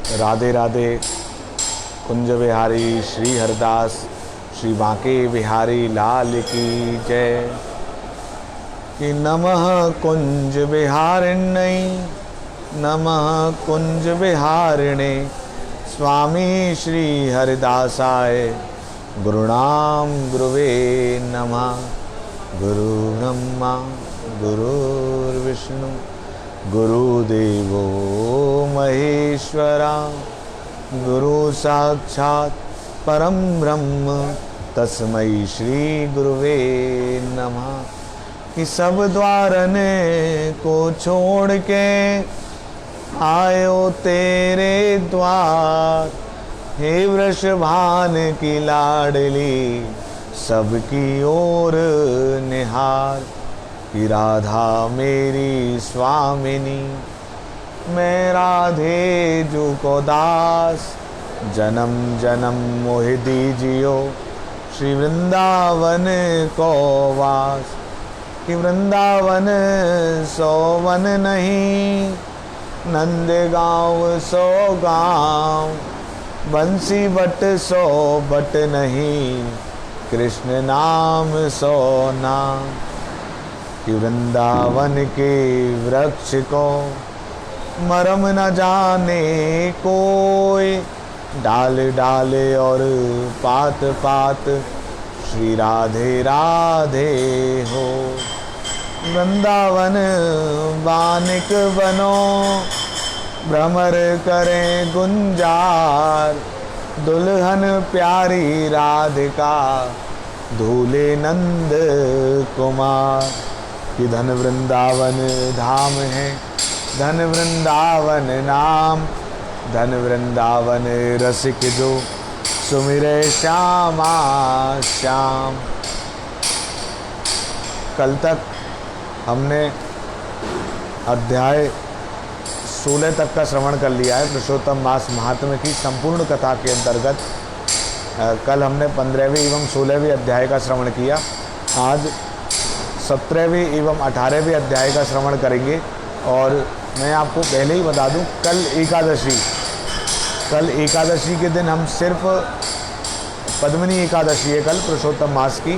राधे राधे। कुंज बिहारी श्री हरदास श्री बांके बिहारी लाल की जय। कि नमः कुंज बिहारिण्यै नमः कुंज बिहारिणे स्वामी श्री हरिदासाय गुरुणाम गुरुवे नमः। गुरु ब्रह्मा गुरुर्विष्णु गुरुदेवो महेश्वरा गुरु साक्षात् परम ब्रह्म तस्मै श्री गुरुवे नमः। कि सब द्वारन को छोड़ के आयो तेरे द्वार, हे वृषभान की लाडली सबकी ओर निहार। कि राधा मेरी स्वामिनी मैं राधे जू को दास, जन्म जन्म मोह दीजियो श्री वृंदावन को वास। कि वृंदावन सो वन नहीं नंद गाँव सो गाँव, बंसी बट सो बट नहीं कृष्ण नाम सो नाम। कि वृंदावन के वृक्ष को मरम न जाने कोई, डाल डाले और पात पात श्री राधे राधे हो। वृंदावन बानिक बनो भ्रमर करें गुंजार, दुल्हन प्यारी राधिका धूले नंद कुमार। कि धन वृंदावन धाम है धन वृंदावन नाम, धन वृंदावन रसिक जो सुमिरे श्यामा श्याम। कल तक हमने अध्याय 16 तक का श्रवण कर लिया है। पुरुषोत्तम मास महात्म्य की संपूर्ण कथा के अंतर्गत कल हमने 15वें एवं 16वें अध्याय का श्रवण किया। आज 17वें एवं 18वें अध्याय का श्रवण करेंगे। और मैं आपको पहले ही बता दूं, कल एकादशी के दिन हम सिर्फ पद्मिनी एकादशी है कल पुरुषोत्तम मास की,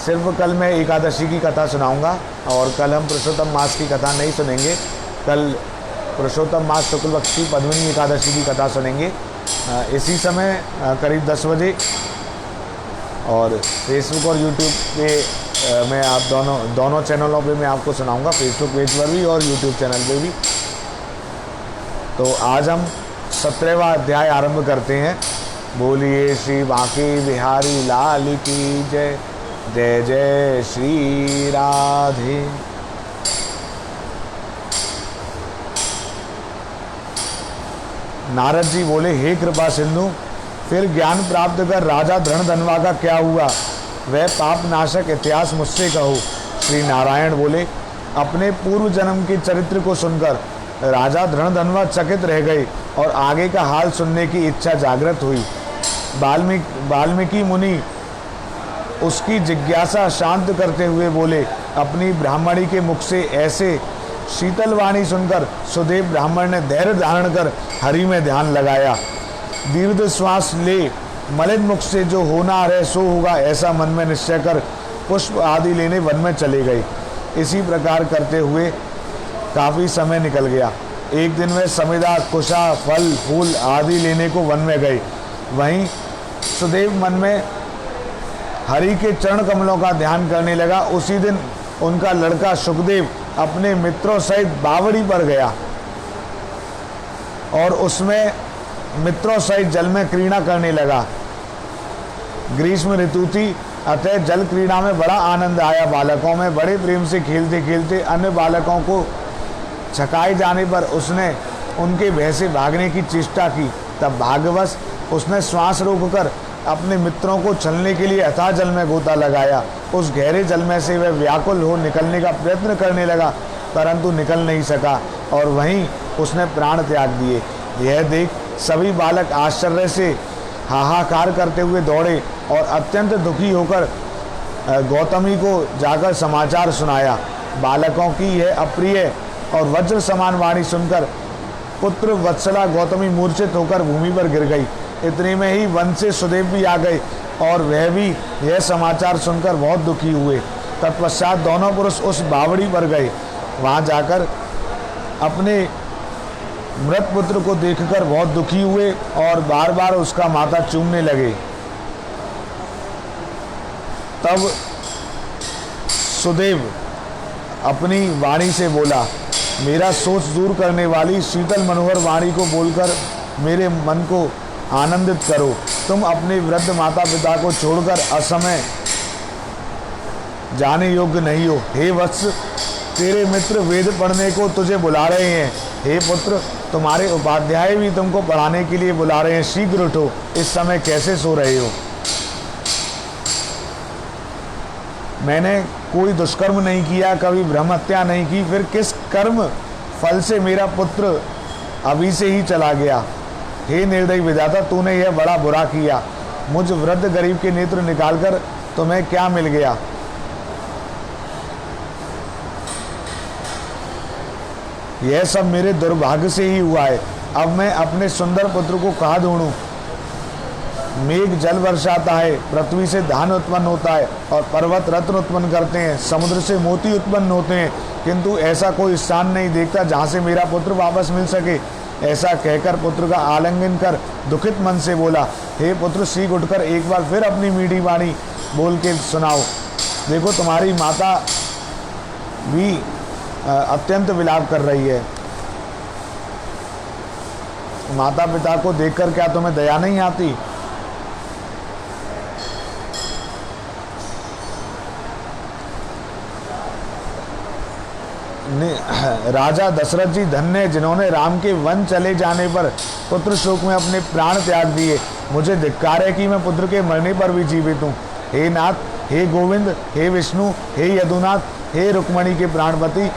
सिर्फ कल मैं एकादशी की कथा सुनाऊंगा और कल हम पुरुषोत्तम मास की कथा नहीं सुनेंगे। कल पुरुषोत्तम मास शुक्ल पक्ष की पद्मिनी एकादशी की कथा सुनेंगे इसी समय करीब 10 बजे। और फेसबुक और यूट्यूब पे मैं आप दोनों चैनलों पे मैं आपको सुनाऊंगा, फेसबुक पेज पर भी और यूट्यूब चैनल पे भी। तो आज हम 17वां अध्याय आरंभ करते हैं। बोलिए श्री बांके बिहारी लाल की जय। जय जय श्री राधे। नारद जी बोले, हे कृपा सिंधु, फिर ज्ञान प्राप्त कर राजा धृणधनवा का क्या हुआ, वह पाप नाशक इतिहास मुझसे कहो। श्री नारायण बोले, अपने पूर्व जन्म के चरित्र को सुनकर राजा धृणधनवा चकित रह गए और आगे का हाल सुनने की इच्छा जागृत हुई। वाल्मीकि मुनि उसकी जिज्ञासा शांत करते हुए बोले, अपनी ब्राह्मणी के मुख से ऐसे शीतल वाणी सुनकर सुदेव ब्राह्मण ने धैर्य धारण कर हरि में ध्यान लगाया। दीर्घ श्वास ले मलिन मुख से जो होना रहे सो होगा, ऐसा मन में निश्चय कर पुष्प आदि लेने वन में चले गए। इसी प्रकार करते हुए काफ़ी समय निकल गया। एक दिन वे समिधा कुशा फल फूल आदि लेने को वन में गए। वहीं सुदेव मन में हरि के चरण कमलों का ध्यान करने लगा। उसी दिन उनका लड़का सुखदेव अपने मित्रों सहित बावड़ी पर गया और उसमें मित्रों सहित जल में क्रीड़ा करने लगा। ग्रीष्म ऋतु थी, अतः जल क्रीड़ा में बड़ा आनंद आया। बालकों में बड़े प्रेम से खेलते खेलते अन्य बालकों को छकाए जाने पर उसने उनके भय से भागने की चेष्टा की। तब भाग्यवश उसने श्वास रोककर अपने मित्रों को छलने के लिए अथाह जल में गोता लगाया। उस गहरे जल में से वह व्याकुल हो निकलने का प्रयत्न करने लगा, परंतु निकल नहीं सका और वहीं उसने प्राण त्याग दिए। यह देख सभी बालक आश्चर्य से हाहाकार करते हुए दौड़े और अत्यंत दुखी होकर गौतमी को जाकर समाचार सुनाया। बालकों की यह अप्रिय और वज्र समान वाणी सुनकर पुत्र वत्सला गौतमी मूर्छित होकर भूमि पर गिर गई। इतने में ही वन से सुदेव भी आ गए और वह भी यह समाचार सुनकर बहुत दुखी हुए। तत्पश्चात दोनों पुरुष उस बावड़ी पर गए। वहाँ जाकर अपने मृत पुत्र को देखकर बहुत दुखी हुए और बार बार उसका माथा चूमने लगे। तब सुदेव अपनी वाणी से बोला, मेरा सोच दूर करने वाली शीतल मनोहर वाणी को बोलकर मेरे मन को आनंदित करो। तुम अपने वृद्ध माता पिता को छोड़कर असमय जाने योग्य नहीं हो। हे वत्स, तेरे मित्र वेद पढ़ने को तुझे बुला रहे हैं। हे पुत्र, तुम्हारे उपाध्याय भी तुमको पढ़ाने के लिए बुला रहे हैं। शीघ्र उठो, इस समय कैसे सो रहे हो? मैंने कोई दुष्कर्म नहीं किया, कभी ब्रह्म हत्या नहीं की, फिर किस कर्म फल से मेरा पुत्र अभी से ही चला गया? हे निर्दयी विधाता, तूने यह बड़ा बुरा किया। मुझ वृद्ध गरीब के नेत्र निकालकर तुम्हें क्या मिल गया? यह सब मेरे दुर्भाग्य से ही हुआ है। अब मैं अपने सुंदर पुत्र को कहाँ ढूंढूं? मेघ जल बरसाता है, पृथ्वी से धान उत्पन्न होता है और पर्वत रत्न उत्पन्न करते हैं, समुद्र से मोती उत्पन्न होते हैं, किंतु ऐसा कोई स्थान नहीं देखता जहाँ से मेरा पुत्र वापस मिल सके। ऐसा कहकर पुत्र का आलिंगन कर दुखित मन से बोला, हे पुत्र, शीघ्र उठकर एक बार फिर अपनी मीठी वाणी बोल के सुनाओ। देखो, तुम्हारी माता भी अत्यंत विलाप कर रही है। माता पिता को देखकर क्या तुम्हें दया नहीं आती? राजा दशरथ जी धन्य, जिन्होंने राम के वन चले जाने पर पुत्र शोक में अपने प्राण त्याग दिए। मुझे धिक्कार है कि मैं पुत्र के मरने पर भी जीवित हूँ। हे नाथ, हे गोविंद, हे विष्णु, हे यदुनाथ, हे रुक्मणी के प्राणपति,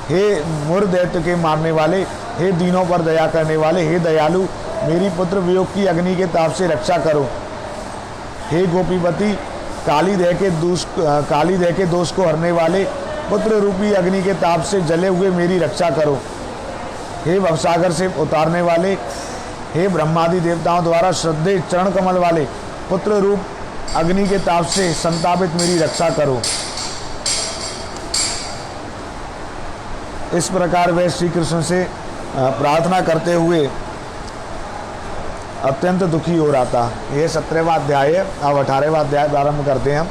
हे मुर दैत्य के मारने वाले, हे दीनों पर दया करने वाले, हे दयालु, मेरी पुत्र वियोग की अग्नि के ताप से रक्षा करो। हे गोपीपति, काली देह के दोष को हरने वाले, पुत्र रूपी अग्नि के ताप से जले हुए मेरी रक्षा करो। हे भवसागर से उतारने वाले, हे ब्रह्मादि देवताओं द्वारा श्रद्धेय चरण कमल वाले, पुत्र रूप अग्नि के ताप से संतापित मेरी रक्षा करो। इस प्रकार वह श्री कृष्ण से प्रार्थना करते हुए अत्यंत दुखी हो रहा था। यह 17वां अध्याय है। अब 18वां अध्याय प्रारंभ करते हैं हम।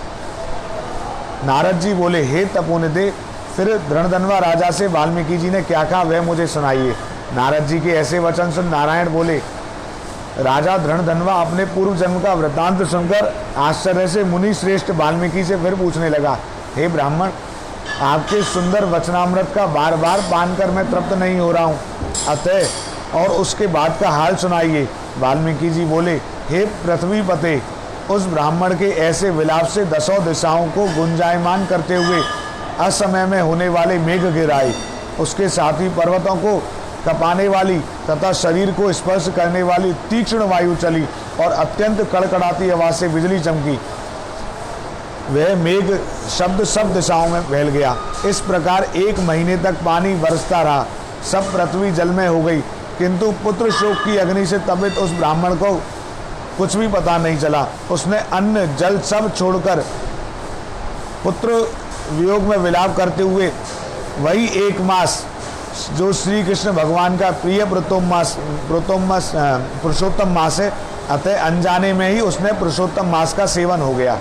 नारद जी बोले, हे तपोनिधे, फिर धरणधन्वा राजा से वाल्मीकि जी ने क्या कहा वह मुझे सुनाइए। नारद जी के ऐसे वचन सुन नारायण बोले, राजा धरणधन्वा अपने पूर्व जन्म का वृत्तांत सुनकर आश्चर्य से मुनि श्रेष्ठ वाल्मीकि से फिर पूछने लगा, हे ब्राह्मण, आपके सुंदर वचनामृत का बार बार पान कर मैं तृप्त नहीं हो रहा हूँ, अतः और उसके बाद का हाल सुनाइए। वाल्मीकि जी बोले, हे पृथ्वीपते, उस ब्राह्मण के ऐसे विलाप से दसों दिशाओं को गुंजायमान करते हुए असमय में होने वाले मेघ गिराए, उसके साथ ही पर्वतों को कपाने वाली तथा शरीर को स्पर्श करने वाली तीक्ष्ण वायु चली और अत्यंत कड़कड़ाती आवाज से बिजली चमकी। वह मेघ शब्द सब दिशाओं में फैल गया। इस प्रकार 1 महीने तक पानी बरसता रहा। सब पृथ्वी जलमय हो गई, किंतु पुत्र शोक की अग्नि से तपित उस ब्राह्मण को कुछ भी पता नहीं चला। उसने अन्न जल सब छोड़कर पुत्र वियोग में विलाप करते हुए वही 1 मास जो श्री कृष्ण भगवान का प्रिय पुरुषोत्तम मास है, अतः अनजाने में ही उसने पुरुषोत्तम मास का सेवन हो गया।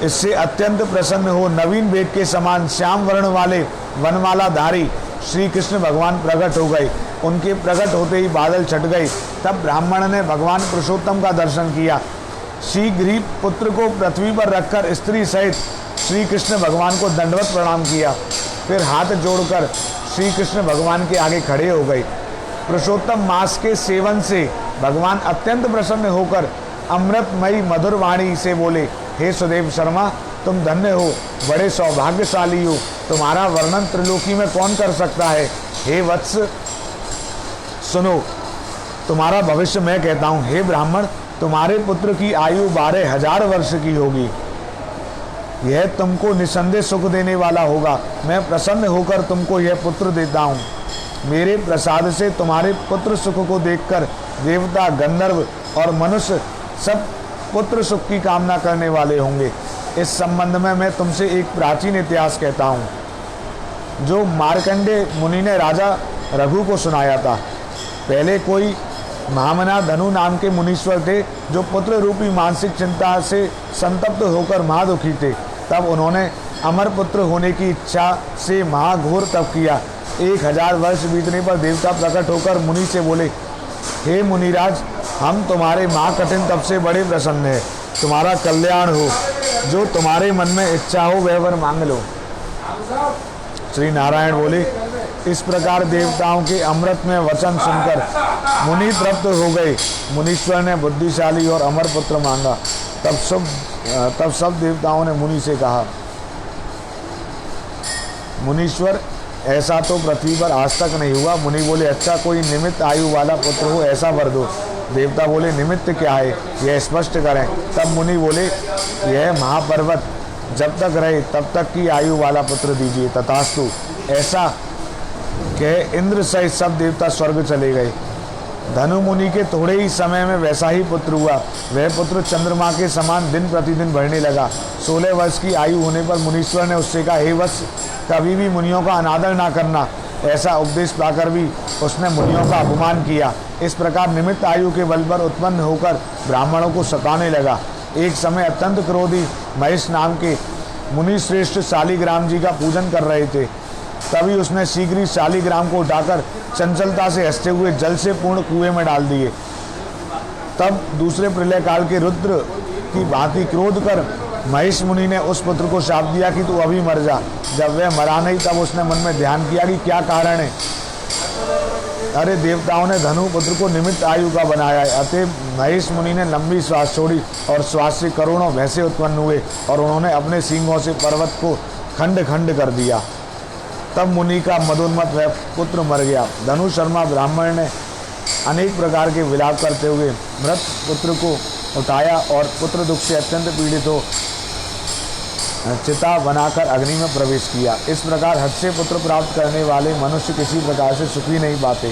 इससे अत्यंत प्रसन्न हो नवीन बेट के समान श्याम वर्ण वाले वनमालाधारी श्री कृष्ण भगवान प्रकट हो गए। उनके प्रकट होते ही बादल छट गए। तब ब्राह्मण ने भगवान पुरुषोत्तम का दर्शन किया। शीघ्र ही पुत्र को पृथ्वी पर रखकर स्त्री सहित श्री कृष्ण भगवान को दंडवत प्रणाम किया। फिर हाथ जोड़कर श्री कृष्ण भगवान के आगे खड़े हो गए। पुरुषोत्तम मास के सेवन से भगवान अत्यंत प्रसन्न होकर अमृतमयी मधुर वाणी से बोले, हे सुदेव शर्मा, तुम धन्य हो, बड़े सौभाग्यशाली हो। तुम्हारा वर्णन त्रिलोकी में कौन कर सकता है। हे वत्स, सुनो, तुम्हारा भविष्य मैं कहता हूँ। हे ब्राह्मण, तुम्हारे पुत्र की आयु 12,000 वर्ष की होगी। यह तुमको निसंदेह सुख देने वाला होगा। मैं प्रसन्न होकर तुमको यह पुत्र देता हूँ। मेरे प्रसाद से तुम्हारे पुत्र सुख को देखकर देवता, गंधर्व और मनुष्य सब पुत्र सुख की कामना करने वाले होंगे। इस संबंध में मैं तुमसे एक प्राचीन इतिहास कहता हूँ, जो मार्कंडेय मुनि ने राजा रघु को सुनाया था। पहले कोई महामना धनु नाम के मुनीश्वर थे, जो पुत्र रूपी मानसिक चिंता से संतप्त होकर महादुखी थे। तब उन्होंने अमर पुत्र होने की इच्छा से महाघोर तप किया। 1000 वर्ष बीतने पर देवता प्रकट होकर मुनि से बोले, हे मुनिराज, हम तुम्हारे महाकठिन तप से बड़े प्रसन्न हैं। तुम्हारा कल्याण हो, जो तुम्हारे मन में इच्छा हो वह वर मांग लो। श्री नारायण बोले, इस प्रकार देवताओं के अमृत में वचन सुनकर मुनि तृप्त हो गए। मुनीश्वर ने बुद्धिशाली और अमर पुत्र मांगा। तब सब देवताओं ने मुनि से कहा, मुनीश्वर, ऐसा तो पृथ्वी पर आज तक नहीं हुआ। मुनि बोले, अच्छा कोई निमित्त आयु वाला पुत्र हो ऐसा वर दो। देवता बोले, निमित्त क्या है, यह स्पष्ट करें। तब मुनि बोले, यह महापर्वत जब तक रहे तब तक की आयु वाला पुत्र दीजिए। तथास्तु। ऐसा कह इंद्र सहित सब देवता स्वर्ग चले गए। धनु मुनि के थोड़े ही समय में वैसा ही पुत्र हुआ। वह पुत्र चंद्रमा के समान दिन प्रतिदिन बढ़ने लगा। 16 वर्ष की आयु होने पर मुनीश्वर ने उससे कहा, हे वत्स, कभी भी मुनियों का अनादर ना करना। ऐसा उपदेश पाकर भी उसने मुनियों का अपमान किया। इस प्रकार निमित्त आयु के बल पर उत्पन्न होकर ब्राह्मणों को सताने लगा। एक समय अत्यंत क्रोधी महेश नाम के मुनि श्रेष्ठ शालिग्राम जी का पूजन कर रहे थे। तभी उसने शीघ्र ही शालिग्राम को उठाकर चंचलता से हंसते हुए जल से पूर्ण कुएं में डाल दिए। तब दूसरे प्रलय काल के रुद्र की भांति क्रोध कर महेश मुनि ने उस पुत्र को शाप दिया कि तू अभी मर जा। जब वह मरा नहीं तब उसने मन में ध्यान किया कि क्या कारण है। अरे, देवताओं ने धनु पुत्र को निमित्त आयु का बनाया है। अतः महेश मुनि ने लंबी श्वास छोड़ी और श्वास से करोड़ों भैंसे उत्पन्न हुए और उन्होंने अपने सींगों से पर्वत को खंड खंड कर दिया। तब मुनि का मदोन्मत्त वह पुत्र मर गया। धनु शर्मा ब्राह्मण ने अनेक प्रकार के विलाप करते हुए मृत पुत्र को उठाया और पुत्र दुख से अत्यंत पीड़ित हो चिता बनाकर अग्नि में प्रवेश किया। इस प्रकार हद से पुत्र प्राप्त करने वाले मनुष्य किसी प्रकार से सुखी नहीं पाते।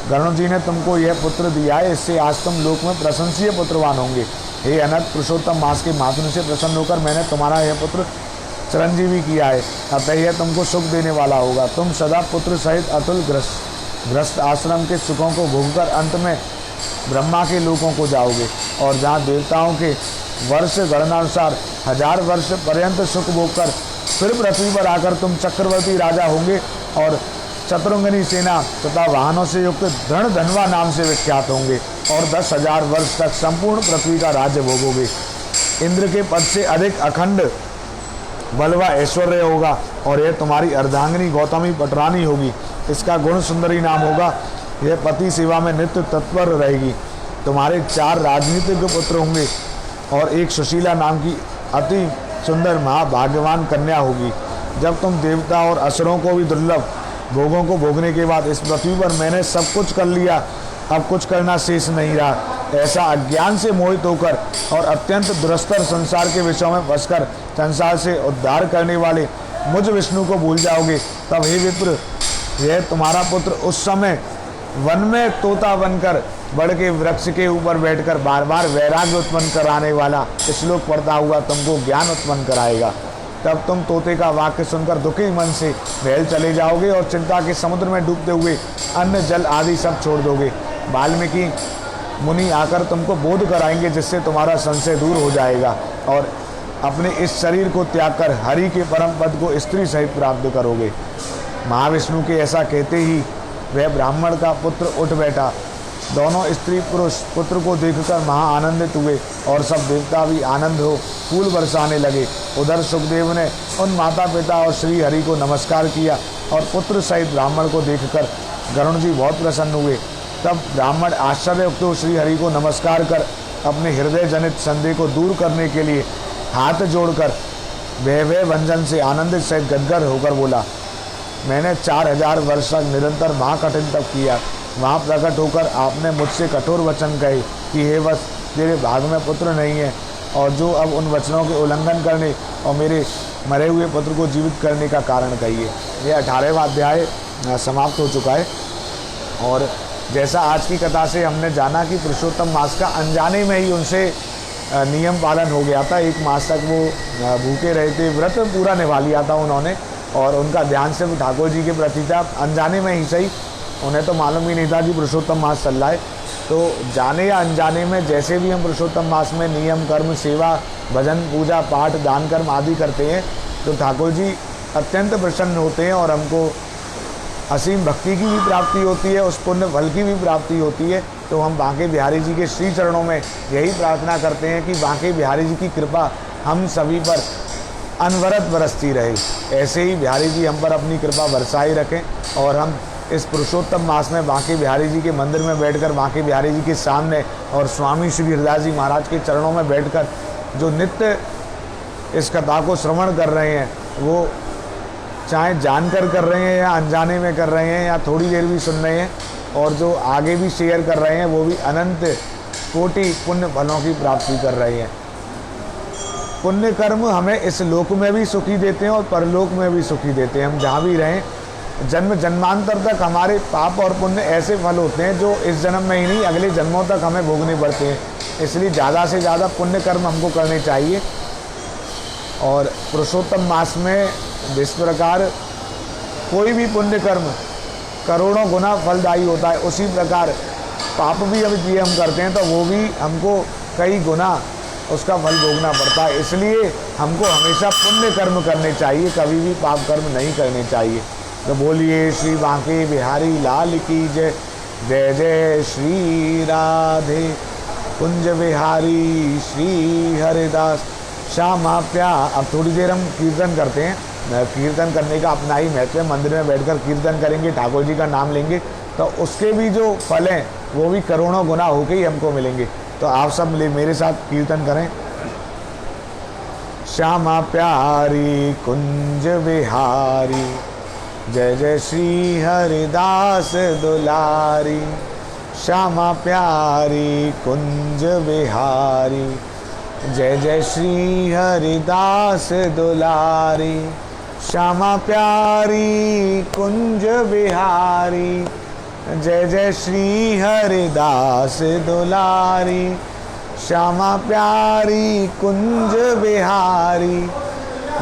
गरुण जी ने तुमको यह पुत्र दिया है, इससे आज तुम लोक में प्रशंसीय पुत्रवान होंगे। हे अनंत पुरुषोत्तम मास के मातुन से प्रसन्न होकर मैंने तुम्हारा यह पुत्र चिरंजीवी किया है, अतः यह तुमको सुख देने वाला होगा। तुम सदा पुत्र सहित अतुल ग्रस्त आश्रम के सुखों को भोगकर अंत में ब्रह्मा के लोकों को जाओगे, और जहाँ देवताओं के वर्ष गणनानुसार 1000 वर्ष पर्यंत सुख भोगकर फिर पृथ्वी पर आकर तुम चक्रवर्ती राजा होंगे और चतुरंगनी सेना तथा वाहनों से युक्त धन धनवा नाम से विख्यात होंगे और 10,000 वर्ष तक संपूर्ण पृथ्वी का राज्य भोगोगे। इंद्र के पद से अधिक अखंड बलवा ऐश्वर्य होगा और यह तुम्हारी अर्धांगिनी गौतमी पटरानी होगी। इसका गुण सुंदरी नाम होगा। यह पति सेवा में नित्य तत्पर रहेगी। तुम्हारे 4 राजनीतिक पुत्र होंगे और एक सुशीला नाम की अति सुंदर महाभाग्यवान कन्या होगी। जब तुम देवता और असुरों को भी दुर्लभ भोगों को भोगने के बाद इस पृथ्वी पर मैंने सब कुछ कर लिया, अब कुछ करना शेष नहीं रहा, ऐसा अज्ञान से मोहित होकर और अत्यंत दुरस्तर संसार के विषयों में फंसकर संसार से उद्धार करने वाले मुझ विष्णु को भूल जाओगे, तब हे विप्र, यह तुम्हारा पुत्र उस समय वन में तोता बनकर बड़ के वृक्ष के ऊपर बैठकर बार बार वैराग्य उत्पन्न कराने वाला श्लोक पढ़ता हुआ तुमको ज्ञान उत्पन्न कराएगा। तब तुम तोते का वाक्य सुनकर दुखी मन से बहल चले जाओगे और चिंता के समुद्र में डूबते हुए अन्न जल आदि सब छोड़ दोगे। वाल्मीकि मुनि आकर तुमको बोध कराएंगे, जिससे तुम्हारा संशय दूर हो जाएगा और अपने इस शरीर को त्याग कर हरि के परम पद को स्त्री सहित प्राप्त करोगे। महाविष्णु के ऐसा कहते ही वह ब्राह्मण का पुत्र उठ बैठा। दोनों स्त्री पुरुष पुत्र को देखकर महा आनंदित हुए और सब देवता भी आनंद हो फूल बरसाने लगे। उधर सुखदेव ने उन माता पिता और श्री हरि को नमस्कार किया और पुत्र सहित ब्राह्मण को देखकर गरुण जी बहुत प्रसन्न हुए। तब ब्राह्मण आश्चर्ययुक्त हो श्री हरि को नमस्कार कर अपने हृदय जनित संदेह को दूर करने के लिए हाथ जोड़कर वह व्यंजन से आनंदित सहित गदगद होकर बोला, मैंने 4000 वर्ष तक निरंतर महाकठिन तप किया। वहाँ प्रकट होकर आपने मुझसे कठोर वचन कहे कि हे वत्स, तेरे भाग में पुत्र नहीं है, और जो अब उन वचनों के उल्लंघन करने और मेरे मरे हुए पुत्र को जीवित करने का कारण कहिए। यह 18वां अध्याय समाप्त हो चुका है। और जैसा आज की कथा से हमने जाना कि पुरुषोत्तम मास का अनजाने में ही उनसे नियम पालन हो गया था। 1 मास तक वो भूखे रहे थे, व्रत पूरा निभा लिया था उन्होंने, और उनका ध्यान सिर्फ ठाकुर जी के प्रति था। अनजाने में ही सही, उन्हें तो मालूम ही नहीं था कि पुरुषोत्तम मास चल रहा है। तो जाने या अनजाने में जैसे भी हम पुरुषोत्तम मास में नियम, कर्म, सेवा, भजन, पूजा, पाठ, दान, कर्म आदि करते हैं तो ठाकुर जी अत्यंत प्रसन्न होते हैं और हमको असीम भक्ति की भी प्राप्ति होती है, उस पुण्य फल की भी प्राप्ति होती है। तो हम बांके बिहारी जी के श्री चरणों में यही प्रार्थना करते हैं कि बांके बिहारी जी की कृपा हम सभी पर अनवरत बरसती रहे। ऐसे ही बिहारी जी हम पर अपनी कृपा बरसाई रखें और हम इस पुरुषोत्तम मास में बांके बिहारी जी के मंदिर में बैठकर, बांके बिहारी जी के सामने और स्वामी श्री हरिदास जी महाराज के चरणों में बैठकर जो नित्य इस कथा को श्रवण कर रहे हैं, वो चाहे जानकर कर रहे हैं या अनजाने में कर रहे हैं या थोड़ी देर भी सुन रहे हैं, और जो आगे भी शेयर कर रहे हैं, वो भी अनंत कोटि पुण्य फलों की प्राप्ति कर रहे हैं। पुण्य कर्म हमें इस लोक में भी सुखी देते हैं और परलोक में भी सुखी देते हैं। हम जहाँ भी रहें, जन्म जन्मांतर तक हमारे पाप और पुण्य ऐसे फल होते हैं जो इस जन्म में ही नहीं, अगले जन्मों तक हमें भोगने पड़ते हैं। इसलिए ज़्यादा से ज़्यादा पुण्य कर्म हमको करने चाहिए। और पुरुषोत्तम मास में जिस प्रकार कोई भी पुण्य कर्म करोड़ों गुना फलदायी होता है, उसी प्रकार पाप भी यदि हम करते हैं तो वो भी हमको कई गुना उसका फल भोगना पड़ता है। इसलिए हमको हमेशा पुण्य कर्म करने चाहिए, कभी भी पाप कर्म नहीं करने चाहिए। तो बोलिए श्री बांके बिहारी लाल की जय। जय जय श्री राधे कुंज बिहारी श्री हरिदास श्यामा प्यार। अब थोड़ी देर हम कीर्तन करते हैं। कीर्तन करने का अपना ही महत्व है। मंदिर में बैठकर कीर्तन करेंगे, ठाकुर जी का नाम लेंगे, तो उसके भी जो फल हैं वो भी करोड़ों गुना होके ही हमको मिलेंगे। तो आप सब मेरे साथ कीर्तन करें। श्यामा प्यारी कुंज बिहारी, जय जय श्री हरिदास दुलारी। श्यामा प्यारी कुंज बिहारी, जय जय श्री हरिदास दुलारी। श्यामा प्यारी कुंज बिहारी, जय जय श्री हरिदास दुलारी। श्यामा प्यारी कुंज बिहारी,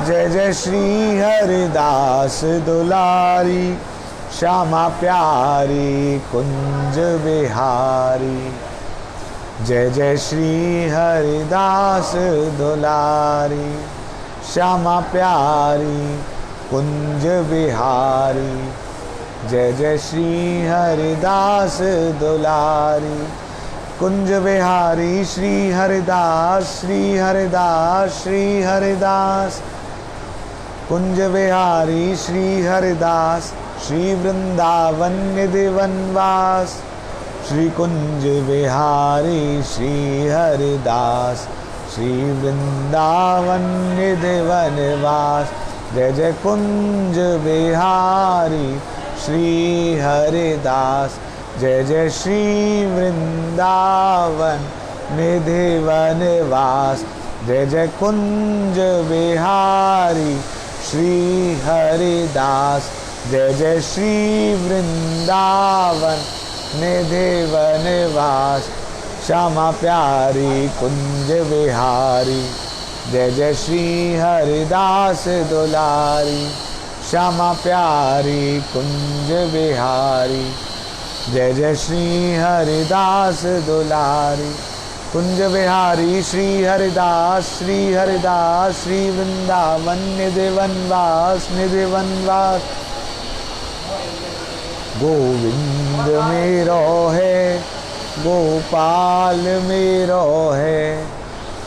जय जय श्री हरिदास दुलारी। श्यामा प्यारी कुंज बिहारी, जय जय श्री हरिदास दुलारी। श्यामा प्यारी कुंज बिहारी, जय जय श्री हरिदास दुलारी। कुंज बिहारी श्री हरिदास, श्री हरिदास, श्री हरिदास। कुंज बिहारी श्री हरिदास, श्री वृंदावन निधि वनवास। श्री कुंज बिहारी श्री हरिदास, श्री वृंदावन निधि वनवास। जय जय कुंज बिहारी श्री हरिदास, जय जय श्री वृंदावन निधि वनवास। जय जय कुंज बिहारी श्री हरिदास, जय जय श्री वृंदावन निधि वनवास। श्यामा प्यारी कुंज बिहारी, जय जय श्री हरिदास दुलारी। श्यामा प्यारी कुंज बिहारी, जय जय श्री हरिदास दुलारी। कुंज बिहारी श्री हरिदास, श्री हरिदास, श्री वृंदावन निधि वनवास, निधि वनवास। गोविंद मेरो है, गोपाल मेरो है।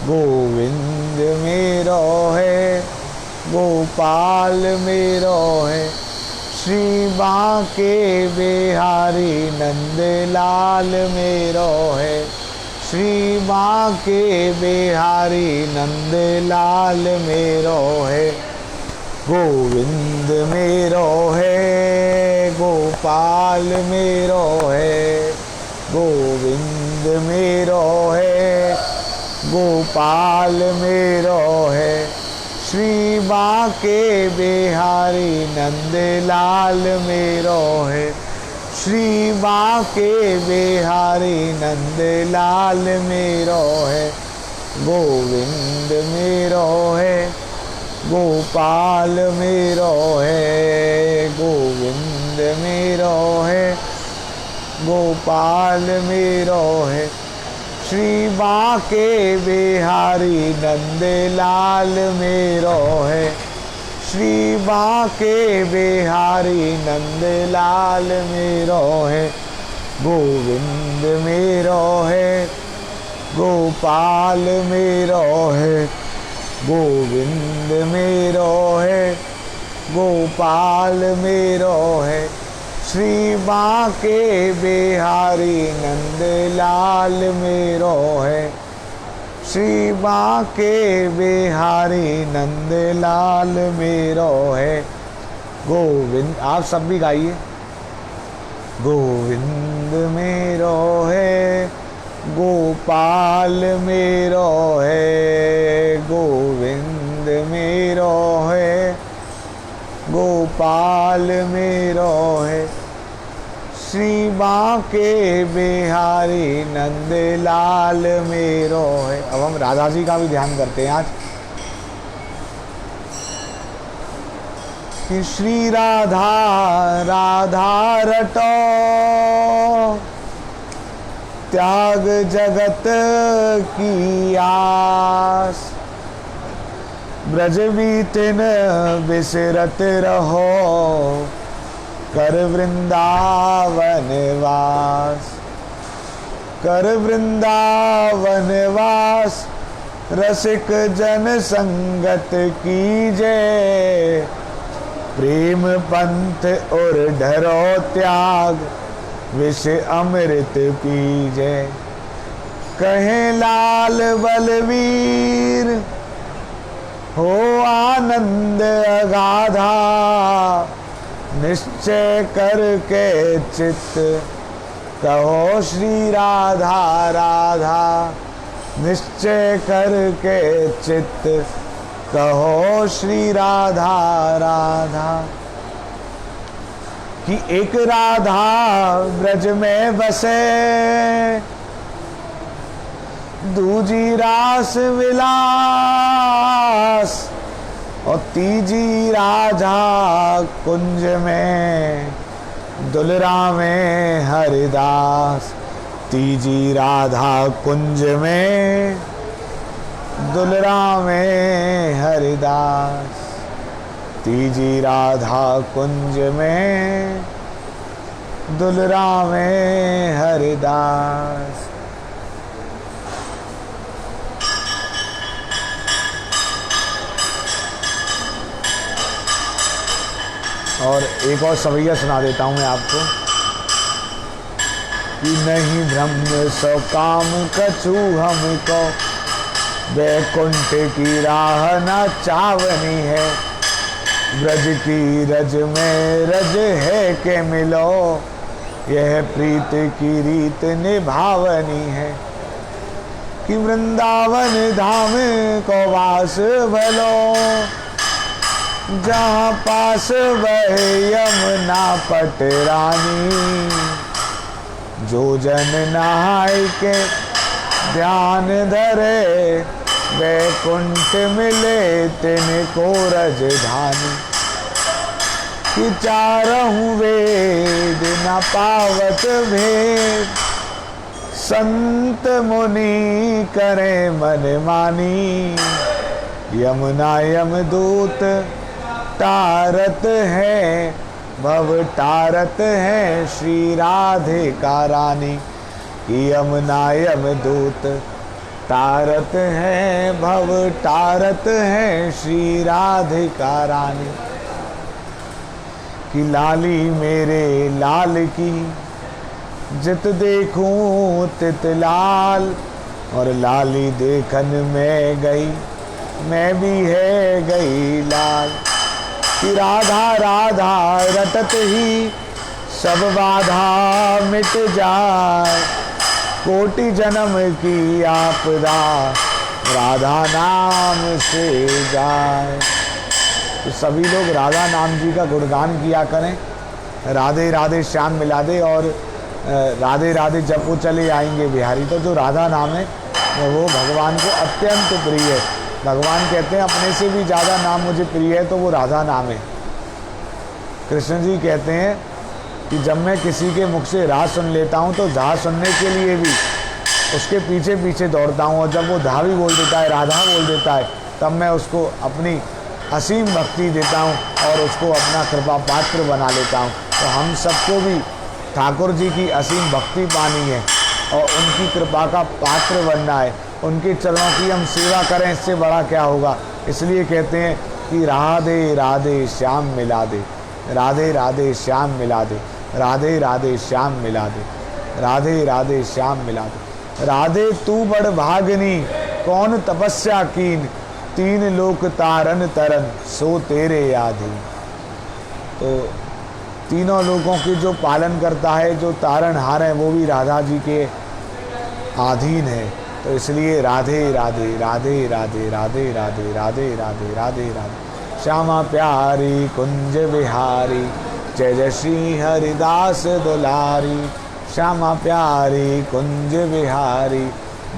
गोविंद मेरो है, गोपाल मेरो है। श्री बांके बिहारी नंदलाल मेरो है। श्री बांके बिहारी नंदलाल मेरो है। गोविंद मेरो है, गोपाल मेरो है। गोविंद मेरो है, गोपाल मेरो है। श्री बांके बिहारी नंद लाल मेरो है। श्री बांके बिहारी नंद लाल मेरो है। गोविंद मेरो है, गोपाल मेरो है। गोविंद मेरो है, गोपाल मेरो है। श्री बांके बिहारी नंद लाल मेरो है। श्री बांके बिहारी नंद लाल मेरो है। गोविंद मेरो है, गोपाल मेरो है। गोविंद मेरो है, गोपाल मेरो है। श्री बांके बिहारी नंद लाल मेरो है। श्री बांके बिहारी नंद लाल मेरो है। गोविंद, आप सब भी गाइए। गोविंद मेरो है, गोपाल मेरो है। गोविंद मेरो है, गोपाल मेरो है। श्री बांके बिहारी नंद लाल मेरो है। अब हम राधा जी का भी ध्यान करते हैं आज कि श्री राधा राधा रटो, त्याग जगत की आस। ब्रज बीतिन बिसरत रहो, कर वृंदावन वास। कर वृंदावन वास, रसिक जन संगत कीजे। प्रेम पंथ और ढरो त्याग, विष अमृत पीजे। कहे लाल बलवीर, हो आनंद अगाधा। निश्चय करके चित्त, कहो श्री राधा राधा। निश्चय करके चित्त, कहो श्री राधा राधा। कि एक राधा ब्रज में बसे, दूजी रास विलास। और तीजी राधा कुंज में, दुलरा में हरिदास। तीजी राधा कुंज में, दुलरा में हरिदास। तीजी राधा कुंज में, दुलरा में हरिदास। और एक और सवैया सुना देता हूँ मैं आपको कि नहीं ब्रह्म सो काम कछु हमको, वैकुंठ की राह न चावनी है। ब्रज की रज में रज है के मिलो, यह प्रीत की रीत निभावनी है। कि वृंदावन धाम को वास भलो, जहाँ पास बहे यमुना पटरानी। जो जन नहाय के ध्यान धरे, वैकुंठ मिले तिनको रजधानी। कि चारहु वेद न पावत भेद, संत मुनि करे मन मानी। यमुना यमदूत तारत है, भव तारत है श्री राधिका रानी। यमुना यमदूत तारत है, भव तारत है श्री राधिका रानी। कि लाली मेरे लाल की, जित देखूं तित लाल। और लाली देखन में गई, मैं भी है गई लाल। कि राधा राधा रटत ही, सब बाधा मिट जाए। कोटि जन्म की आपदा, राधा नाम से जाए। तो सभी लोग राधा नाम जी का गुणगान किया करें। राधे राधे श्याम मिला दे और राधे राधे जपो चले आएंगे बिहारी। तो जो राधा नाम है वो भगवान को अत्यंत प्रिय है। भगवान कहते हैं अपने से भी ज़्यादा नाम मुझे प्रिय है तो वो राधा नाम है। कृष्ण जी कहते हैं कि जब मैं किसी के मुख से राह सुन लेता हूँ तो धा सुनने के लिए भी उसके पीछे पीछे दौड़ता हूँ, और जब वो धा भी बोल देता है, राधा बोल देता है, तब मैं उसको अपनी असीम भक्ति देता हूँ और उसको अपना कृपा पात्र बना लेता हूँ। तो हम सबको भी ठाकुर जी की असीम भक्ति पानी है और उनकी कृपा का पात्र बनना है। उनके चरणों की हम सेवा करें, इससे बड़ा क्या होगा। इसलिए कहते हैं कि राधे राधे श्याम मिला दे, राधे राधे श्याम मिला दे, राधे राधे श्याम मिला दे, राधे राधे श्याम मिला दे। राधे तू बड़ भागनी कौन तपस्या कीन, तीन लोक तारन तरन सो तेरे यादी। तो तीनों लोगों के जो पालन करता है, जो तारन हार है, वो भी राधा जी के अधीन है। तो इसलिए राधे राधे राधे राधे राधे राधे राधे राधे राधे राधे। श्यामा प्यारी कुंज बिहारी, जय जय श्री हरिदास दुलारी। श्यामा प्यारी कुंज बिहारी,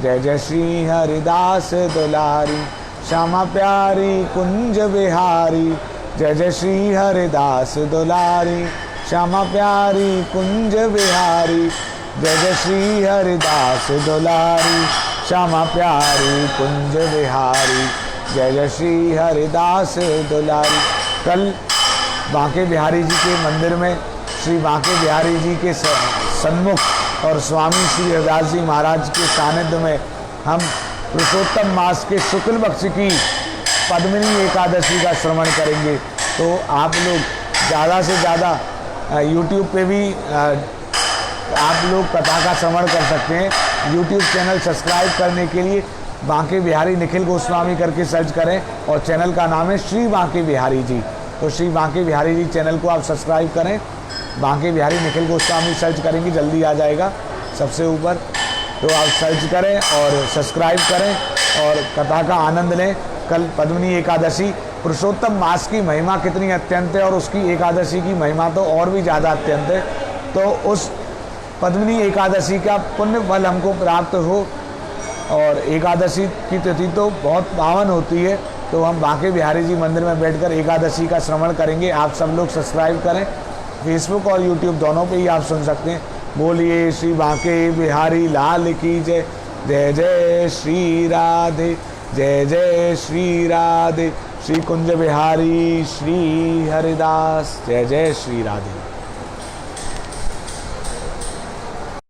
जय जय श्री हरिदास दुलारी। श्यामा प्यारी कुंज बिहारी, जय जय श्री हरिदास दुलारी। श्यामा प्यारी कुंज बिहारी, जय जय श्री हरिदास दुलारी। श्यामा प्यारी कुंज बिहारी, जय जय श्री हरिदास दुलारी। कल बांके बिहारी जी के मंदिर में श्री बांके बिहारी जी के सन्मुख और स्वामी श्री हरिदास जी महाराज के सानिध्य में हम पुरुषोत्तम मास के शुक्ल पक्ष की पद्मिनी एकादशी का श्रवण करेंगे। तो आप लोग ज़्यादा से ज़्यादा YouTube पे भी आप लोग कथा का श्रवण कर सकते हैं। YouTube चैनल सब्सक्राइब करने के लिए बांके बिहारी निखिल गोस्वामी करके सर्च करें और चैनल का नाम है श्री बांके बिहारी जी। तो श्री बांके बिहारी जी चैनल को आप सब्सक्राइब करें। बांके बिहारी निखिल गोस्वामी सर्च करेंगे, जल्दी आ जाएगा सबसे ऊपर। तो आप सर्च करें और सब्सक्राइब करें और कथा का आनंद लें। कल पद्मिनी एकादशी, पुरुषोत्तम मास की महिमा कितनी अत्यंत है और उसकी एकादशी की महिमा तो और भी ज़्यादा अत्यंत है। तो उस पद्मिनी एकादशी का पुण्य फल हमको प्राप्त हो, और एकादशी की तिथि तो बहुत पावन होती है। तो हम बांके बिहारी जी मंदिर में बैठकर एकादशी का श्रवण करेंगे। आप सब लोग सब्सक्राइब करें। फेसबुक और यूट्यूब दोनों पे ही आप सुन सकते हैं। बोलिए श्री बांके बिहारी लाल की जय। जय जय श्री राधे, जय जय श्री राधे। श्री कुंज बिहारी श्री हरिदास, जय जय श्री राधे।